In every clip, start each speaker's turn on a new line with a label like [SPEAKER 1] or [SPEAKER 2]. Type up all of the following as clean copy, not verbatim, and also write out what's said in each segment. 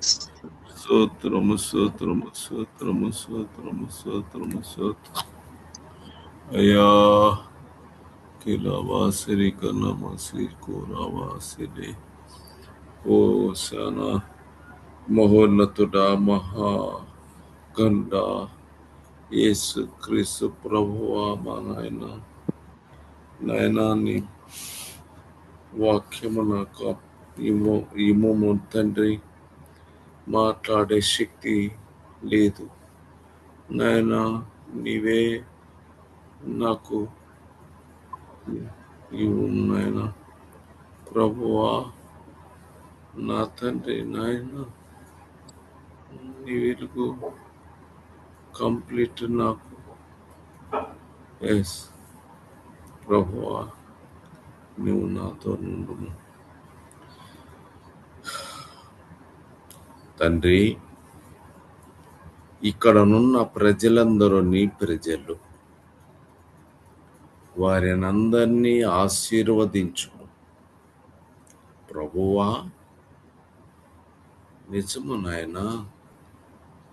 [SPEAKER 1] స్తోత్రము స్తోత్రము స్తోత్రము స్తోత్రము స్తోత్రము స్తోత్రం. అయ్యా కిలవాసిరి కలమసి కూరవాసిరి ఓ శాన మహోన్నతుడా మహా గండ యేసు క్రీస్తు ప్రభువా మా నాయనా నీ వాక్యము నాకు ఇమ్ము తండ్రి. మాట్లాడే శక్తి లేదు నాయనా, నీవే నాకు ఇవ్వు నాయనా ప్రభువా నా తండ్రి. నాయన నీ వెలుగు కంప్లీట్ నాకు. ఎస్ ప్రభువా, నువ్వు నాతో నుండుము తండ్రి. ఇక్కడనున్న ప్రజలందరూ నీ ప్రజలు, వారినందరినీ ఆశీర్వదించుము ప్రభువా. నిజము నాయన,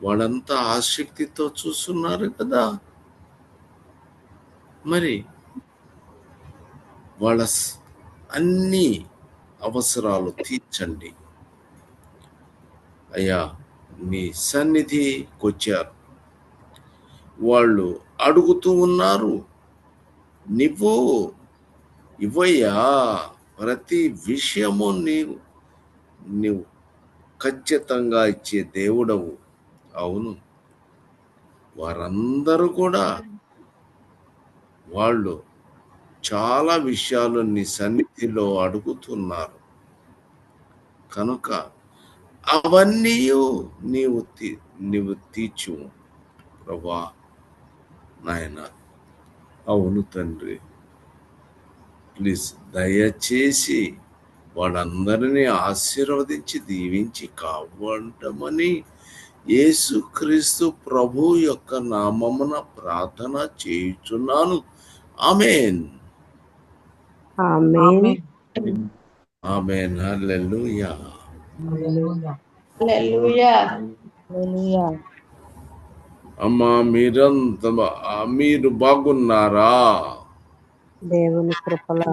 [SPEAKER 1] వాళ్ళంతా ఆసక్తితో చూస్తున్నారు కదా, మరి వాళ్ళ అన్ని అవసరాలు తీర్చండి అయ్యా. నీ సన్నిధికి వచ్చారు, వాళ్ళు అడుగుతూ ఉన్నారు, నువ్వు ఇవ్వయ్యా. ప్రతి విషయము నీవు ఖచ్చితంగా ఇచ్చే దేవుడవు. అవును, వారందరూ కూడా వాళ్ళు చాలా విషయాలు నీ సన్నిధిలో అడుగుతున్నారు కనుక అవన్నీ నీవు తీర్చు ప్రభా నాయన. అవును తండ్రి, ప్లీజ్ దయచేసి వాళ్ళందరినీ ఆశీర్వదించి దీవించి కాపాడమని యేసుక్రీస్తు ప్రభు యొక్క నామమున ప్రార్థన చేయుచున్నాను. ఆమేన్
[SPEAKER 2] ఆమేన్
[SPEAKER 1] ఆమేన్. హల్లెలూయా
[SPEAKER 3] హల్లెలూయా.
[SPEAKER 1] అమ్మా మీరు బాగున్నారా?
[SPEAKER 2] దేవుని కృపలో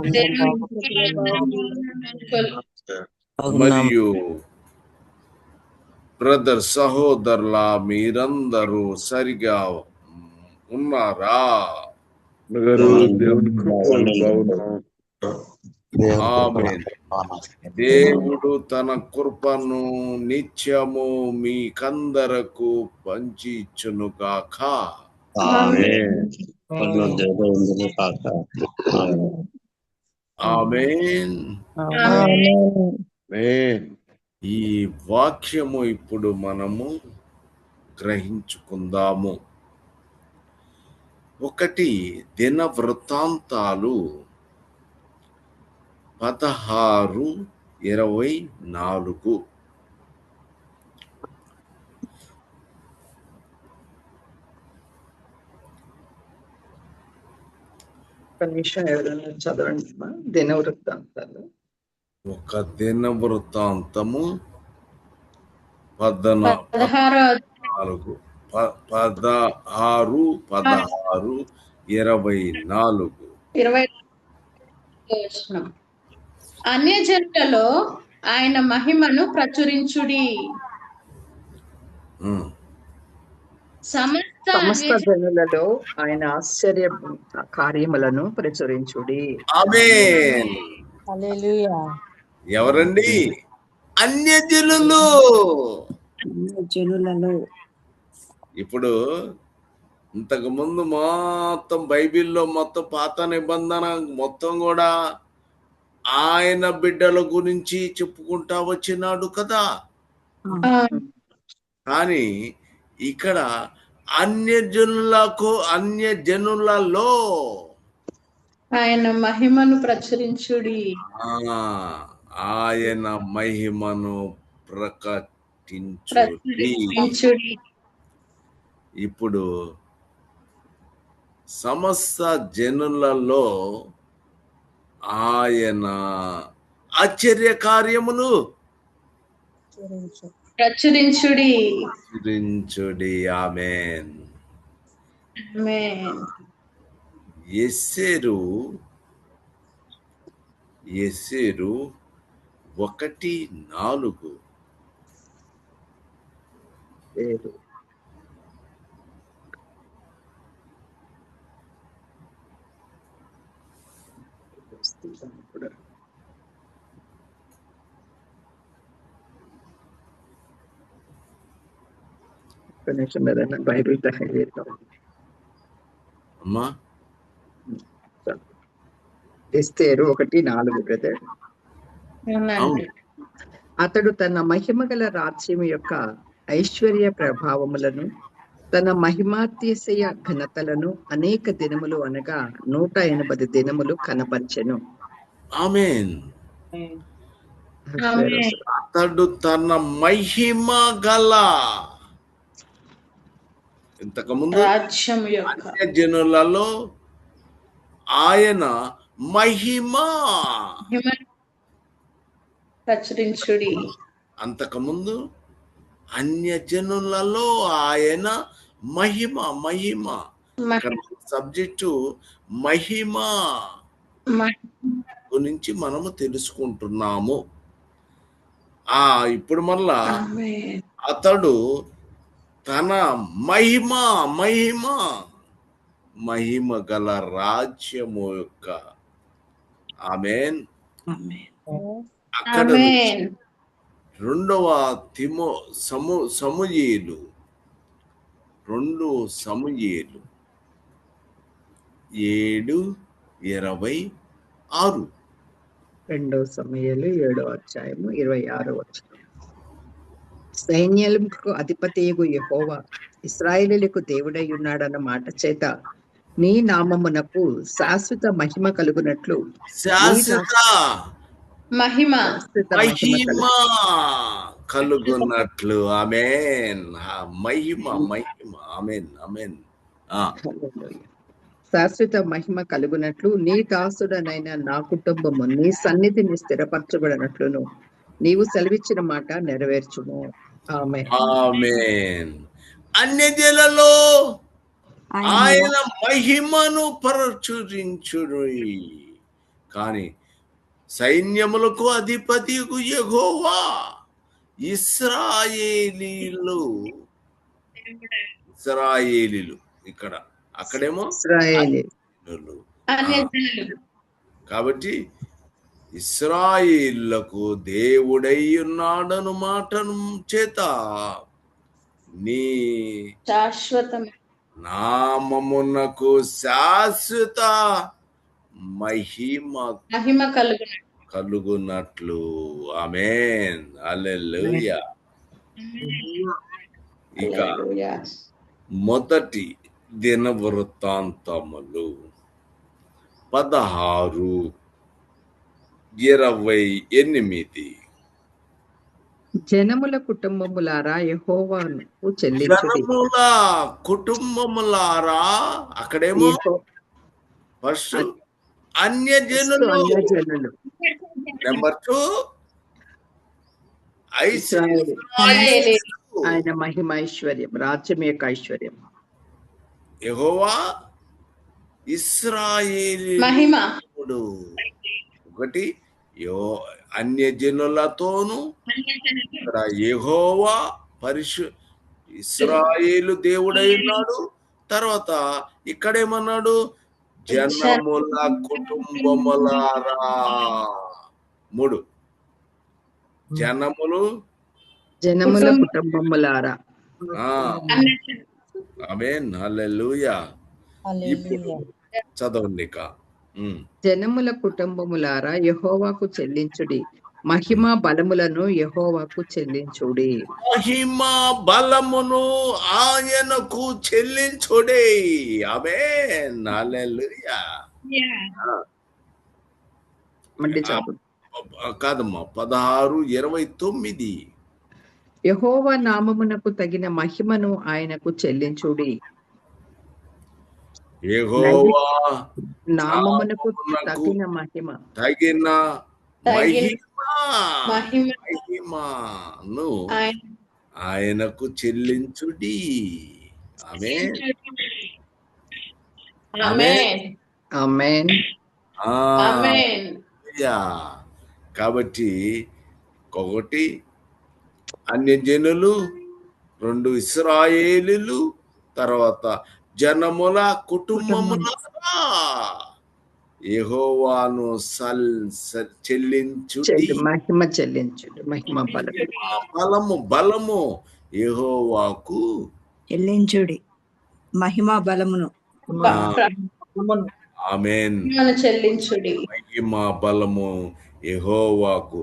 [SPEAKER 1] మరియు బ్రదర్ సహోదరులా, మీరందరూ సరిగా ఉన్నారా? ఆమేన్. దేవుడు తన కృపను నిత్యము మీకందరకు పంచిచ్చునుగాక. ఆమేన్. ఈ వాక్యము ఇప్పుడు మనము గ్రహించుకుందాము. 1 దినవృత్తాంతాలు 16:24.
[SPEAKER 4] నిమిషం ఎవరైనా చదవండి. దినవృత్తాంతాలు
[SPEAKER 1] 1 దినవృత్తాంతము 16
[SPEAKER 3] 24. అన్యజనులలో ఆయన మహిమను ప్రచురించుడి.
[SPEAKER 4] సమస్త జనులలో ఆయన ఆశ్చర్య కార్యములను ప్రచురించుడి.
[SPEAKER 1] ఆమేన్.
[SPEAKER 2] హల్లెలూయా.
[SPEAKER 1] ఎవరండి? అన్యజనులు. ఇప్పుడు ఇంతకు ముందు మొత్తం బైబిల్లో మొత్తం పాత నిబంధన మొత్తం కూడా ఆయన బిడ్డల గురించి చెప్పుకుంటా వచ్చినాడు కదా. కానీ ఇక్కడ అన్యజనులలో
[SPEAKER 3] ఆయన మహిమను ప్రచురించుడి.
[SPEAKER 1] ఆయన మహిమను ప్రకటించుడి. ఇప్పుడు సమస్త జనులలో ఆయన ఆశ్చర్య కార్యములు
[SPEAKER 3] ప్రచురించుడి.
[SPEAKER 1] ప్రచురించుడి. ఆమేన్.
[SPEAKER 3] ఆమేన్.
[SPEAKER 1] ఎస్సెరు 1:4
[SPEAKER 4] పేరు ఇప్పుడు నిమిషం ఏదైనా బైబిల్ చేద్దాం
[SPEAKER 1] అమ్మా.
[SPEAKER 4] ఎస్తేరు 1:4 బ్రదర్.
[SPEAKER 3] అవునండి.
[SPEAKER 4] అతడు తన మహిమ గల రాజ్యం యొక్క ఐశ్వర్య ప్రభావములను తన మహిమాత్యశయ ఘనతలను అనేక దినములు అనగా 180 దినములు కనపరచెను.
[SPEAKER 1] ఆమేన్.
[SPEAKER 3] ఆమేన్.
[SPEAKER 1] అతడు తన మహిమ గల ఇంతకుముందు
[SPEAKER 3] రాజ్యం యొక్క
[SPEAKER 1] అన్య జనులలో ఆయన మహిమ,
[SPEAKER 3] మహిమను ప్రచురించుడి.
[SPEAKER 1] అంతకుముందు అన్య జనులలో ఆయన మహిమ. మహిమ సబ్జెక్టు మహిమ గురించి మనము తెలుసుకుంటున్నాము. ఇప్పుడు మళ్ళా
[SPEAKER 3] ఆమేన్.
[SPEAKER 1] అతడు తన మహిమ మహిమ మహిమ గల రాజ్యము యొక్క ఆమేన్.
[SPEAKER 3] ఆమేన్.
[SPEAKER 1] అక్కడ
[SPEAKER 3] ఆమేన్.
[SPEAKER 1] 2 సమూయేలు 7:26
[SPEAKER 4] 2 సమూయేలు 7:26 సైన్యాలకు అధిపతియగు యెహోవా ఇశ్రాయేలీయులకు దేవుడై ఉన్నాడన్న మాట చేత నీ నామమునకు శాశ్వత మహిమ కలుగునట్లు
[SPEAKER 1] శాశ్వత
[SPEAKER 3] మహిమ
[SPEAKER 1] మహిమ కలుగునట్లు. ఆమేన్. మహిమ మహిమ. ఆమేన్. ఆమేన్.
[SPEAKER 4] శాశ్వత మహిమ కలుగునట్లు నీ దాసుడనైన నా కుటుంబము నీ సన్నిధిని స్థిరపరచబడినట్లును నీవు సెలవిచ్చిన మాట నెరవేర్చుము. ఆమేన్.
[SPEAKER 1] ఆమేన్. అన్యజనులలో ఆయన మహిమను ప్రచురించుడు. కానీ సైన్యములకు అధిపతియగు యెహోవా ఇశ్రాయేలీలు ఇక్కడ అక్కడేమో
[SPEAKER 4] ఇశ్రాయేలీయులు.
[SPEAKER 1] కాబట్టి ఇశ్రాయేలులకు దేవుడై ఉన్నాడను మాటను చేత నీ
[SPEAKER 3] శాశ్వత
[SPEAKER 1] నామమునకు శాశ్వత మహిమ కలుగునట్లు. ఆమేన్. హల్లెలూయా. ఇక మొదటి దినవృత్తాంతములు 16:28
[SPEAKER 4] జనముల కుటుంబములారా యెహోవాకు చెల్లించుడి.
[SPEAKER 1] జనముల కుటుంబములారా అక్కడేమో ఫస్ట్ అన్యజనులు. నెంబర్ 2
[SPEAKER 4] ఆయన మహిమ ఐశ్వర్యం, రాజ్యం యొక్క ఐశ్వర్యం.
[SPEAKER 1] యెహోవా ఇశ్రాయేలీయుడు
[SPEAKER 3] మహిమ.
[SPEAKER 1] ఒకటి అన్యజనులతోను, ఇక్కడ యెహోవా ఇశ్రాయేలు దేవుడై ఉన్నాడు. తర్వాత ఇక్కడేమన్నాడు? జనముల కుటుంబములారా. 3 జనముల
[SPEAKER 4] కుటుంబములారా.
[SPEAKER 1] ఆమేన్. హల్లెలూయా. ఇప్పుడు చదవండి.
[SPEAKER 4] జనముల కుటుంబములారా యెహోవాకు చెల్లించుడి, మహిమ బలములను యెహోవాకు చెల్లించుడి.
[SPEAKER 1] మహిమ బలమును ఆయనకు చెల్లించుడి. ఆమేన్. హల్లెలూయా.
[SPEAKER 4] మళ్ళీ చదువు.
[SPEAKER 1] కాదమ్మా, 16:29
[SPEAKER 4] యెహోవా నామమునకు తగిన మహిమను ఆయనకు చెల్లించుడి.
[SPEAKER 1] యెహోవా
[SPEAKER 4] నామమునకు తగిన
[SPEAKER 1] మహిమను ఆయనకు చెల్లించుడి. ఆమేన్.
[SPEAKER 3] ఆమేన్.
[SPEAKER 4] ఆమేన్.
[SPEAKER 1] ఆ,
[SPEAKER 3] ఆమేన్.
[SPEAKER 1] యా. కాబట్టి ఒకటి అన్యజనులు, 2 ఇశ్రాయేలీలు, తర్వాత జనముల కుటుంబములారా యెహోవాను చెల్లించుడి.
[SPEAKER 4] మహిమ చెల్లించుడు. మహిమ
[SPEAKER 1] బలము యెహోవాకు
[SPEAKER 5] చెల్లించుడి మహిమ బలమును.
[SPEAKER 1] ఆమేన్.
[SPEAKER 3] చెల్లించుడి.
[SPEAKER 1] మహిమ బలము యెహోవాకు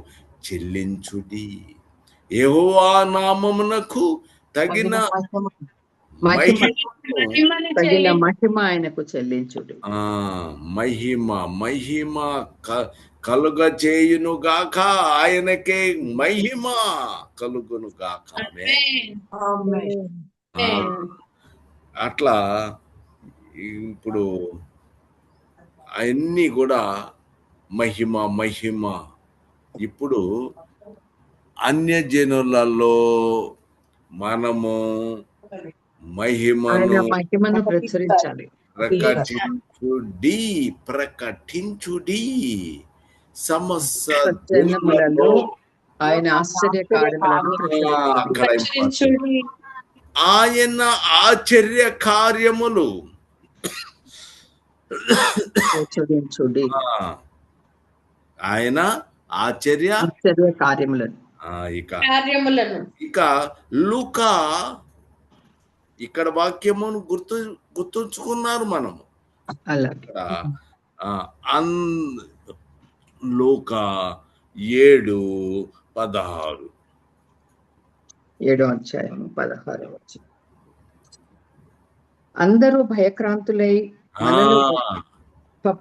[SPEAKER 1] చెల్లించుడి. యెహోవా నామమునకు తగిన
[SPEAKER 4] తగిన మహిమ ఆయనకు చెల్లించుడు.
[SPEAKER 1] మహిమ కలుగ చేయును గాక. ఆయనకే మహిమ కలుగును గాక. అట్లా ఇప్పుడు అన్ని కూడా మహిమ. ఇప్పుడు అన్యజనులలో మనము
[SPEAKER 4] మహిమను ప్రచురించాలి.
[SPEAKER 1] ప్రకటించుడి సమస్త
[SPEAKER 4] జనములలో ఆయన ఆశ్చర్య కార్యములను
[SPEAKER 3] ప్రచురించుడి.
[SPEAKER 1] ఆయన ఆశ్చర్య కార్యములు
[SPEAKER 4] ప్రచురించుడి.
[SPEAKER 1] ఆయన ఆశ్చర్య
[SPEAKER 4] కార్యములను
[SPEAKER 1] ఇక లూకా ఇక్కడ వాక్యమును గుర్తుంచుకున్నారు మనము. లూకా 7:16
[SPEAKER 4] 7వ అధ్యాయము 16వ వచనం. అందరూ భయక్రాంతులై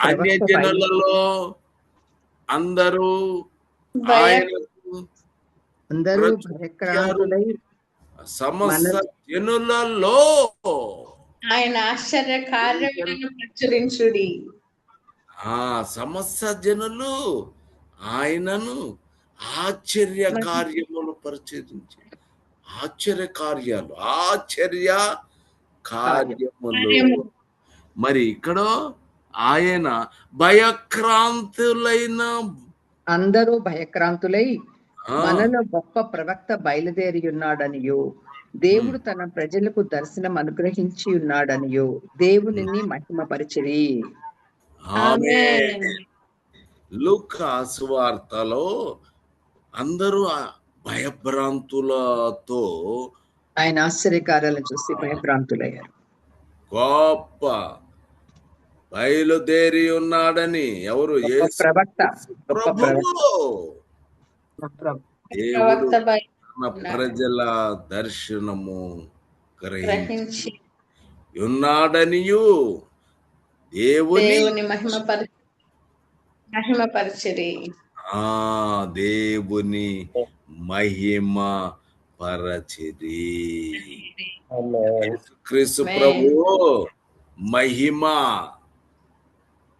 [SPEAKER 1] అన్యజనులలో అందరూ
[SPEAKER 4] భయక్రాంతులై
[SPEAKER 1] సమస్త జనులలో
[SPEAKER 3] ఆయన ఆశ్చర్య కార్యములను ప్రచురించుడి.
[SPEAKER 1] సమస్త జనులు ఆయనను ఆశ్చర్య కార్యములు ప్రచురించి ఆశ్చర్య కార్యములు. మరి ఇక్కడ ఆయన భయక్రాంతులైన
[SPEAKER 4] అందరూ భయక్రాంతులై మనలో గొప్ప ప్రవక్త బయలుదేరి ఉన్నాడనియో, దేవుడు తన ప్రజలకు దర్శనం అనుగ్రహించి ఉన్నాడనియో దేవునిని మహిమపరిచిరి.
[SPEAKER 1] లూకా సువార్తలో అందరూ భయభ్రాంతులతో
[SPEAKER 4] ఆయన ఆశ్చర్యకార్యాలను చూసి భయభ్రాంతులయ్యారు.
[SPEAKER 1] గొప్ప బయలుదేరి ఉన్నాడని ఎవరు?
[SPEAKER 4] ప్రవక్త.
[SPEAKER 1] దేవుడు తన ప్రజల దర్శనము గ్రహించి ఉన్నాడనియు దేవుని
[SPEAKER 3] మహిమపరచిరి.
[SPEAKER 1] దేవుని మహిమ పరచిరి. యేసుక్రీస్తు ప్రభువు మహిమ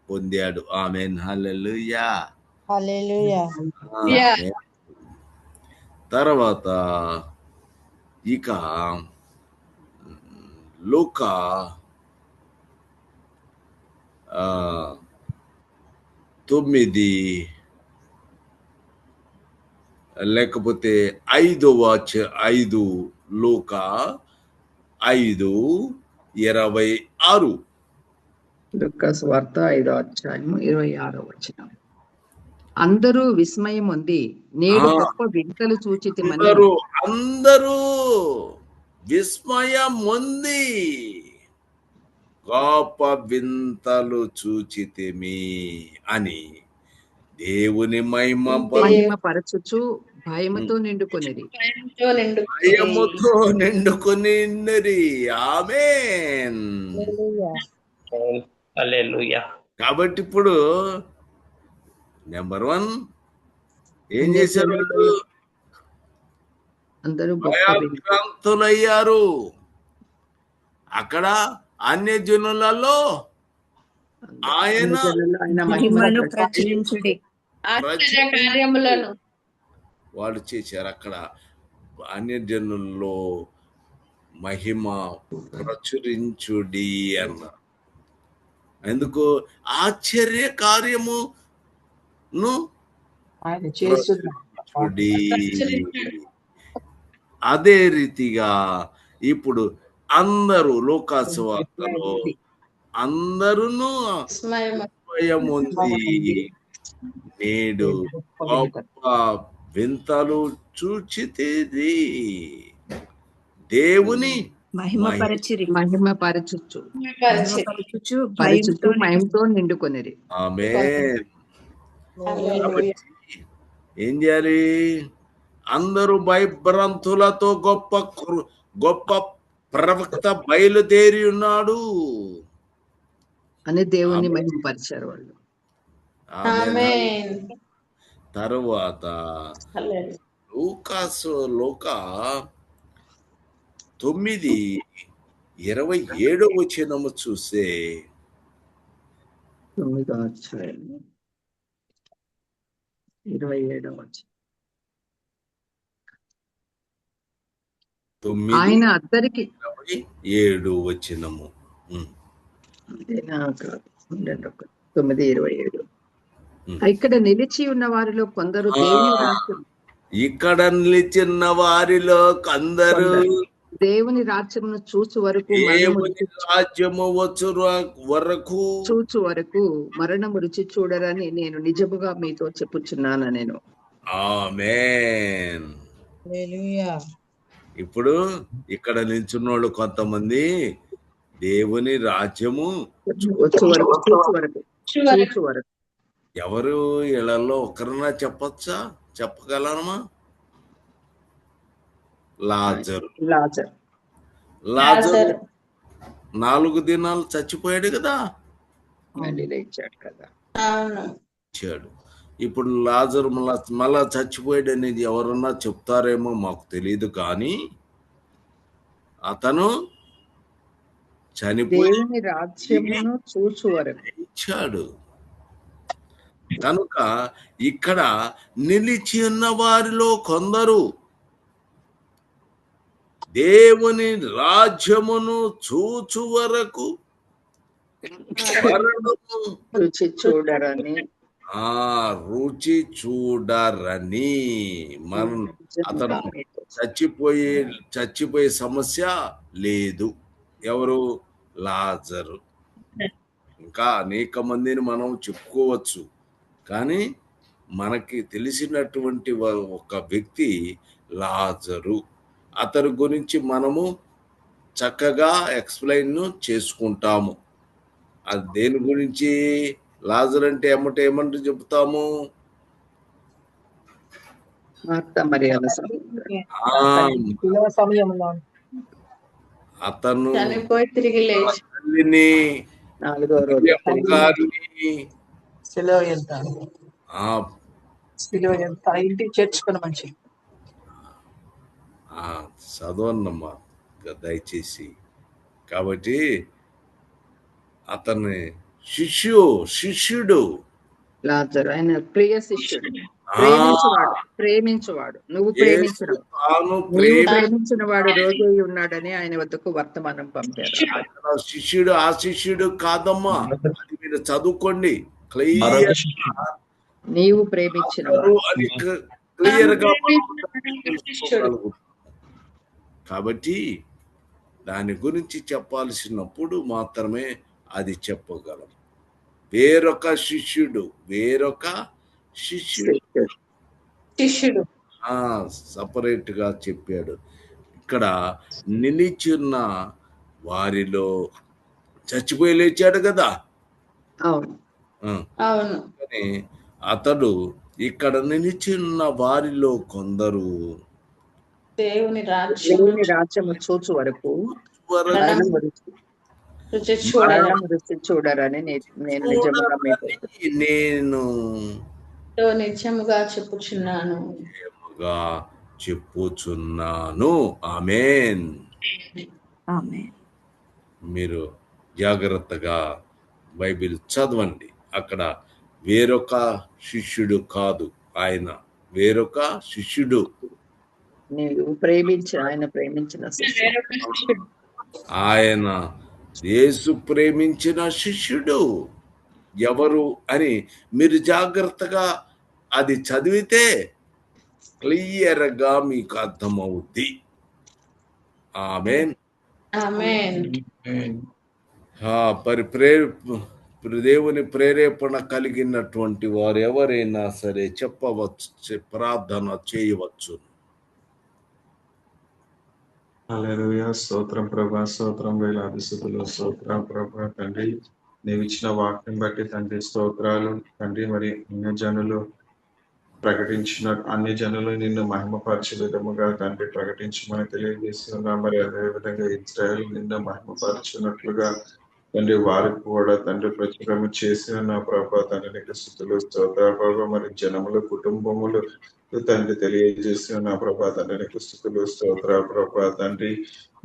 [SPEAKER 1] పొందాడు. ఆమేన్. హల్లెలూయా. తర్వాత ఇక లూకా 9 లేకపోతే 5 లూకా 5:26
[SPEAKER 4] లూకా సువార్త 5వ అధ్యాయము 26వ వచనం. అందరూ విస్మయం ఉంది, నేడు గొప్ప వింతలు చూచితిమని.
[SPEAKER 1] అందరూ విస్మయం ఉంది, గొప్ప వింతలు చూచితిమి అని దేవుని
[SPEAKER 4] మహిమపరచుచు భయముతో నిండుకొనిరి.
[SPEAKER 1] ఆమేన్. కాబట్టి ఇప్పుడు నెంబర్ 1 ఏం చేశారు?
[SPEAKER 4] అందరూ
[SPEAKER 1] భయభ్రాంతులయ్యారు. అక్కడ అన్యజనులలో ఆయన
[SPEAKER 5] మహిమను ప్రచురించుడి.
[SPEAKER 3] ఆశ్చర్య కార్యములను
[SPEAKER 1] వాళ్ళు చేశారు. అక్కడ అన్యజనుల్లో మహిమ ప్రచురించుడి అన్నారు. ఎందుకు? ఆశ్చర్య కార్యమును
[SPEAKER 6] ఆయన చేస్తున్నారు.
[SPEAKER 1] ప్రచురించుడి.
[SPEAKER 3] ప్రచురించుడి.
[SPEAKER 1] అదే రీతిగా ఇప్పుడు అందరూ లోకాసు వార్తలో అందరూ
[SPEAKER 3] విస్మయము.
[SPEAKER 1] స్వయం ఉంది. నేడు గొప్ప వింతలు చూచితిరి. దేవుని
[SPEAKER 5] మహిమపరచిరి.
[SPEAKER 4] మహిమపరచుచు
[SPEAKER 3] పరిచయం.
[SPEAKER 5] మహిమపరచుచు
[SPEAKER 4] పరచుచు
[SPEAKER 5] భయముతో
[SPEAKER 4] మహిమతో నిండుకొనిరి.
[SPEAKER 1] ఆమేన్.
[SPEAKER 3] హల్లెలూయా.
[SPEAKER 1] కాబట్టి ఏం చేయాలి? అందరూ భయభ్రాంతులతో గొప్ప ప్రవక్త బయలుదేరి ఉన్నాడు
[SPEAKER 4] అని దేవుని
[SPEAKER 1] ఆమేన్.
[SPEAKER 4] మహిమపరిచారు వాళ్ళు.
[SPEAKER 1] ఆమేన్.
[SPEAKER 3] ఆమేన్.
[SPEAKER 1] తరువాత
[SPEAKER 3] హల్లెలూయా.
[SPEAKER 1] లూకా 9:27 చూస్తే
[SPEAKER 4] 9వ అధ్యాయం 27వ వచనం.
[SPEAKER 1] 9:27
[SPEAKER 4] ఆయన అద్దరికి
[SPEAKER 1] వచనము.
[SPEAKER 4] అంతేనా? కాదు. ఉండండి 9:27.
[SPEAKER 1] ఉమ్.
[SPEAKER 4] ఇక్కడ నిలిచి ఉన్న వారిలో కొందరు దేవుని రాజ్యం
[SPEAKER 1] ఇక్కడ నిలిచిన వారిలో అందరూ
[SPEAKER 4] దేవుని రాజ్యమును చూచు వరకు
[SPEAKER 1] దేవుని రాజ్యము వచ్చు వరకు
[SPEAKER 4] చూచు వరకు మరణము రుచి చూడరని నేను నిజముగా మీతో చెప్పుచున్నాను. నేను
[SPEAKER 1] ఆమేన్.
[SPEAKER 2] హల్లెలూయా.
[SPEAKER 1] ఇప్పుడు ఇక్కడ నిల్చున్నోళ్ళు కొంతమంది దేవుని రాజ్యము
[SPEAKER 4] వచ్చు వరకు చూచు వరకు
[SPEAKER 1] ఎవరు ఇళ్లలో ఒకరినా చెప్పచ్చా? చెప్పగలమా? లాజరు.
[SPEAKER 3] లాజరు
[SPEAKER 1] 4 దినాలు చచ్చిపోయాడు కదా,
[SPEAKER 4] మళ్ళీ లేచాడు కదా.
[SPEAKER 3] అవును.
[SPEAKER 1] ఇచ్చాడు. ఇప్పుడు లాజరు మళ్ళా చచ్చిపోయాడు అనేది ఎవరన్నా చెప్తారేమో మాకు తెలియదు, కానీ అతను చనిపోయి
[SPEAKER 4] దేవుని రాజ్యమును చూచు వరకు
[SPEAKER 1] ఇచ్చాడు. కనుక ఇక్కడ నిలిచి ఉన్న వారిలో కొందరు దేవుని రాజ్యమును చూచు వరకు మరణము
[SPEAKER 4] రుచి చూడరని
[SPEAKER 1] రుచి చూడరని. అతను చచ్చిపోయే సమస్య లేదు. ఎవరు? లాజరు. ఇంకా అనేక మందిని మనం చెప్పుకోవచ్చు, కానీ మనకి తెలిసినటువంటి ఒక వ్యక్తి లాజరు. అతని గురించి మనము చక్కగా ఎక్స్ప్లెయిన్ చేసుకుంటాము. అది దేని గురించి? లాజరు అంటే ఏమంటే చెప్తాము?
[SPEAKER 6] సమయంలో
[SPEAKER 1] అతను
[SPEAKER 3] చనిపోయి తిరిగి లేచి
[SPEAKER 1] తల్లిని
[SPEAKER 4] 4వ రోజు
[SPEAKER 6] సిలువ ఎంత ఇంటికి చేర్చుకున్న మనిషి
[SPEAKER 1] చదవన్నమ్మా దయచేసి. కాబట్టి అతని శిష్యుడు
[SPEAKER 4] లాజరు ఆయన ప్రియ శిష్యుడు, ప్రేమించువాడు. నువ్వు ప్రేమించిన వాడు రోగి ఉన్నాడని ఆయన వద్దకు వర్తమానం పంపారు.
[SPEAKER 1] శిష్యుడు ఆ శిష్యుడు కాదమ్మా, అది మీరు చదువుకోండి క్లియర్.
[SPEAKER 4] నీవు ప్రేమించిన
[SPEAKER 1] అది క్లియర్ గా కాబట్టి దాని గురించి చెప్పాల్సినప్పుడు మాత్రమే అది చెప్పగలం. వేరొక శిష్యుడు సపరేట్ గా చెప్పాడు. ఇక్కడ నిలిచిన వారిలో చచ్చిపోయి లేచాడు కదా. కానీ అతడు ఇక్కడ నిలిచిన వారిలో కొందరు
[SPEAKER 3] దేవుని
[SPEAKER 4] రాజ్యము చూచు వరకు రుచి చూడరని నేను
[SPEAKER 3] నిజముగా
[SPEAKER 1] చెప్పుచున్నాను. ఆమేన్. మీరు జాగ్రత్తగా బైబిల్ చదవండి. అక్కడ వేరొక శిష్యుడు కాదు, ఆయన వేరొక శిష్యుడు.
[SPEAKER 4] నీవు ఆయన ప్రేమించిన శిష్యుడు.
[SPEAKER 3] వేరొక శిష్యుడు.
[SPEAKER 1] ఆయన యేసు ప్రేమించిన శిష్యుడు ఎవరు అని మీరు జాగ్రత్తగా అది చదివితే క్లియర్గా మీకు అర్థమవుద్ది. ఆమేన్.
[SPEAKER 3] ఆమేన్.
[SPEAKER 1] దేవుని ప్రేరేపణ కలిగినటువంటి వారు ఎవరైనా సరే చెప్పవచ్చు, ప్రార్థన చేయవచ్చు.
[SPEAKER 7] హల్లెలూయా. స్తోత్రం ప్రభా, స్తోత్రం, వేలాది స్తుతులు, స్తోత్రం ప్రభా తండ్రి. నీవు ఇచ్చిన వాక్యం బట్టి తండ్రి స్తోత్రాలు తండ్రి. మరి అన్ని జనులు నిన్ను మహిమపరిచే విధముగా తండ్రి ప్రకటించమని తెలియజేస్తున్నా. మరి అదేవిధంగా ఇజ్రాయెల్ నిన్ను మహిమపరచున్నట్లుగా తండ్రి వారికి కూడా తండ్రి ప్రచురము చేసి ఉన్న ప్రభా తండ్రి నీకు స్తుతులు, స్తోత్రాలు ప్రభా. మరి జనములు, కుటుంబములు తండ్రి తెలియజేసి ఉన్న ప్రభా తండ్రి నీకు స్తుతులు, స్తోత్రాలు ప్రభా తండ్రి.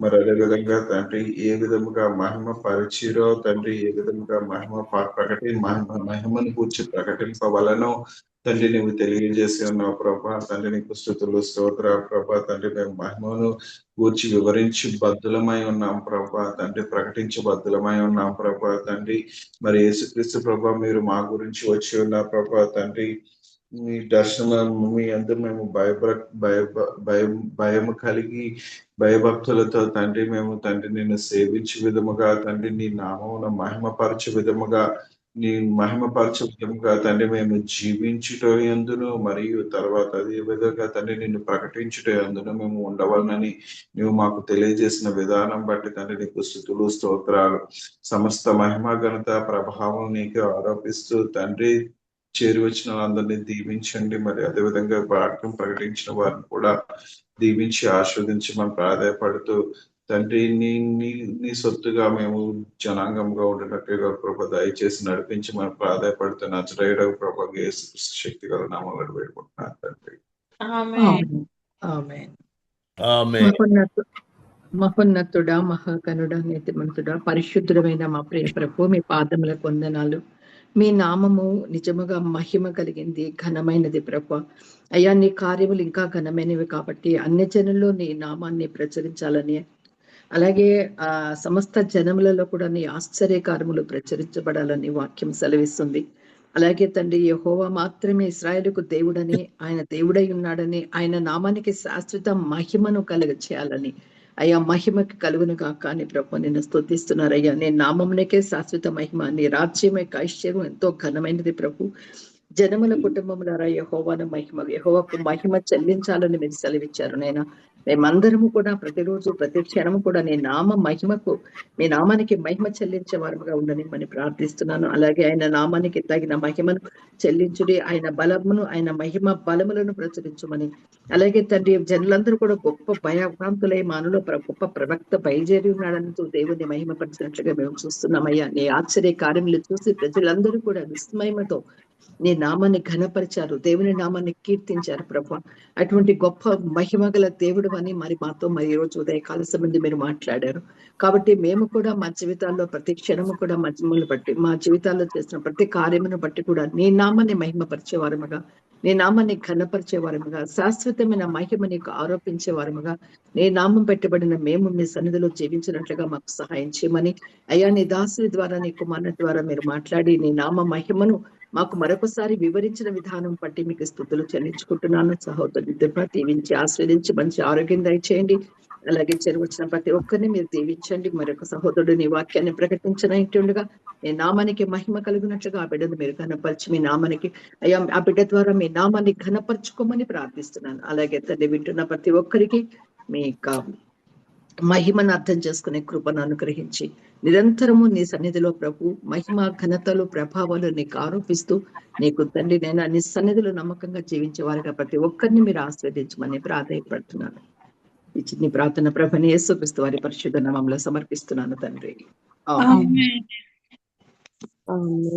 [SPEAKER 7] మరి అదేవిధంగా తండ్రి ఏ విధముగా మహిమ పరిచిరో తండ్రి, ఏ విధముగా మహిమను కూర్చి ప్రకటింపవలనో తండ్రి నువ్వు తెలియజేసి ఉన్నావు ప్రభా తండ్రి నీకు స్తుతులు, స్తోత్రాలు ప్రభా తండ్రి. మేము మహిమను గూర్చి వివరించి బద్దులమై ఉన్నాం ప్రభా తండ్రి, ప్రకటించి బద్దులమై ఉన్నాం ప్రభా తండ్రి. మరి యేసుక్రీస్తు ప్రభా మీరు మా గురించి వచ్చి ఉన్న ప్రభా తండ్రి, మీ దర్శనం మీ అందరూ మేము భయము కలిగి భయభక్తులతో తండ్రి మేము తండ్రి నిన్ను సేవించే విధముగా తండ్రి, నీ నామమును మహిమపరచే విధముగా తండ్రి మేము జీవించుటో ఎందును, మరియు తర్వాత అదే విధంగా తండ్రి నిన్ను ప్రకటించుటో ఎందును మేము ఉండవాలని నువ్వు మాకు తెలియజేసిన విధానం బట్టి తండ్రి నీకు స్తుతులు, స్తోత్రాలు. సమస్త మహిమ, ఘనత, ప్రభావం నీకు ఆరోపిస్తూ తండ్రి చేరి వచ్చిన వాళ్ళందరినీ దీవించండి. మరి అదేవిధంగా వాక్యం ప్రకటించిన వారిని కూడా దీవించి ఆస్వాదించమని ప్రాధాయపడుతూ తండ్రి నీ సొత్తుగా మేము జనాంగంగా ఉండినట్టుగా ప్రభ దయచేసి నడిపించి మనం ప్రాధాయపడుతూ నజరేయుడగు ప్రభ యేసుక్రీస్తు శక్తి గల నామములో వేడుకుంటున్నాను తండ్రి.
[SPEAKER 4] మహోన్నతుడా, మహాకనుడా, నీతిమంతుడా, పరిశుద్ధుడమైన మా ప్రియ ప్రభు మీ పాదముల వందనాలు. మీ నామము నిజముగా మహిమ కలిగింది, ఘనమైనది ప్రభు. అయ్యా నీ కార్యములు ఇంకా ఘనమైనవి కాబట్టి అన్ని జనుల్లో నీ నామాన్ని ప్రచురించాలని, అలాగే సమస్త జనములలో కూడా నీ ఆశ్చర్యకార్యములు ప్రచురించబడాలని వాక్యం సెలవిస్తుంది. అలాగే తండ్రి యెహోవా మాత్రమే ఇశ్రాయేలుకు దేవుడని, ఆయన దేవుడై ఉన్నాడని, ఆయన నామానికి శాశ్వత మహిమను కలుగ చేయాలని, అయ్యా మహిమకి కలుగును గాక అని ప్రభు నిన్ను స్తుతిస్తున్నారయ్యా. నీ నామమునకే శాశ్వత మహిమ, నీ రాజ్యం యొక్క ఐశ్వర్యం ఎంతో ఘనమైనది ప్రభు. జనముల కుటుంబములారా యెహోవాను యెహోవాకు మహిమ చెల్లించాలని మీరు సెలవిచ్చారు నైనా. మేమందరము కూడా ప్రతిరోజు ప్రతి క్షణము కూడా నీ మీ నామానికి మహిమ చెల్లించే వారముగా ఉండని మని ప్రార్థిస్తున్నాను. అలాగే ఆయన నామానికి తగిన మహిమను చెల్లించుడి, ఆయన బలమును, ఆయన మహిమ బలములను ప్రచురించమని, అలాగే తండ్రి జనులందరూ కూడా గొప్ప భయభ్రాంతులై మానులో గొప్ప ప్రవక్త బయలుదేరి ఉన్నాడంటూ దేవుని మహిమపరిచినట్లుగా మేము చూస్తున్నామయ్యా. నీ ఆశ్చర్య కార్యములు చూసి ప్రజలందరూ కూడా విస్మయమతో నీ నామాన్ని ఘనపరిచారు, దేవుని నామాన్ని కీర్తించారు ప్రభు. అటువంటి గొప్ప మహిమ గల దేవుడు అని మరి మాతో మరి ఈ రోజు ఉదయకాల సంబంధి మీరు మాట్లాడారు. కాబట్టి మేము కూడా మా జీవితాల్లో ప్రతి క్షణము కూడా మహిమను బట్టి, మా జీవితాల్లో చేసిన ప్రతి కార్యమును బట్టి కూడా నీ నామాన్ని మహిమపరిచే వారముగా, నీ నామాన్ని ఘనపరిచే వారముగా, శాశ్వతమైన మహిమ నీకు ఆరోపించే వారముగా, నీ నామం పెట్టబడిన మేము మీ సన్నిధిలో జీవించినట్లుగా మాకు సహాయం చేయమని, అయ్యా నీ దాసుని ద్వారా, నీ కుమారుని ద్వారా మీరు మాట్లాడి నీ నామ మహిమను మాకు మరొకసారి వివరించిన విధానం బట్టి మీకు స్తుతులు చెల్లించుకుంటున్నాను. సహోదరుని దీవించి ఆస్వాదించి మంచి ఆరోగ్యం దయచేయండి. అలాగే వచ్చిన ప్రతి ఒక్కరిని మీరు దీవించండి. మరొక సహోదరుడు నీ వాక్యాన్ని ప్రకటించనట్టుండగా నీ నామానికి మహిమ కలిగినట్లుగా ఆ బిడ్డను మీరు ఘనపరిచి మీ నామానికి అయ్యా ఆ బిడ్డ ద్వారా మీ నామాన్ని ఘనపరచుకోమని ప్రార్థిస్తున్నాను. అలాగే తండ్రి వింటున్న ప్రతి ఒక్కరికి మీ మహిమను అర్థం చేసుకునే కృపను అనుగ్రహించి నిరంతరము నీ సన్నిధిలో ప్రభు మహిమ ఘనతలు ప్రభావాలు నీకు ఆరోపిస్తూ నీకు తండ్రి నేను నీ సన్నిధిలో నమ్మకంగా జీవించే వారిగా ప్రతి ఒక్కరిని మీరు ఆస్వాదించమని ప్రాధాయపడుతున్నాను. ఈ చిన్ని ప్రార్థన ప్రభుని యేసుక్రీస్తు వారి పరిశుద్ధ నామములో సమర్పిస్తున్నాను తండ్రి.
[SPEAKER 3] ఆమేన్.
[SPEAKER 2] ఆమేన్.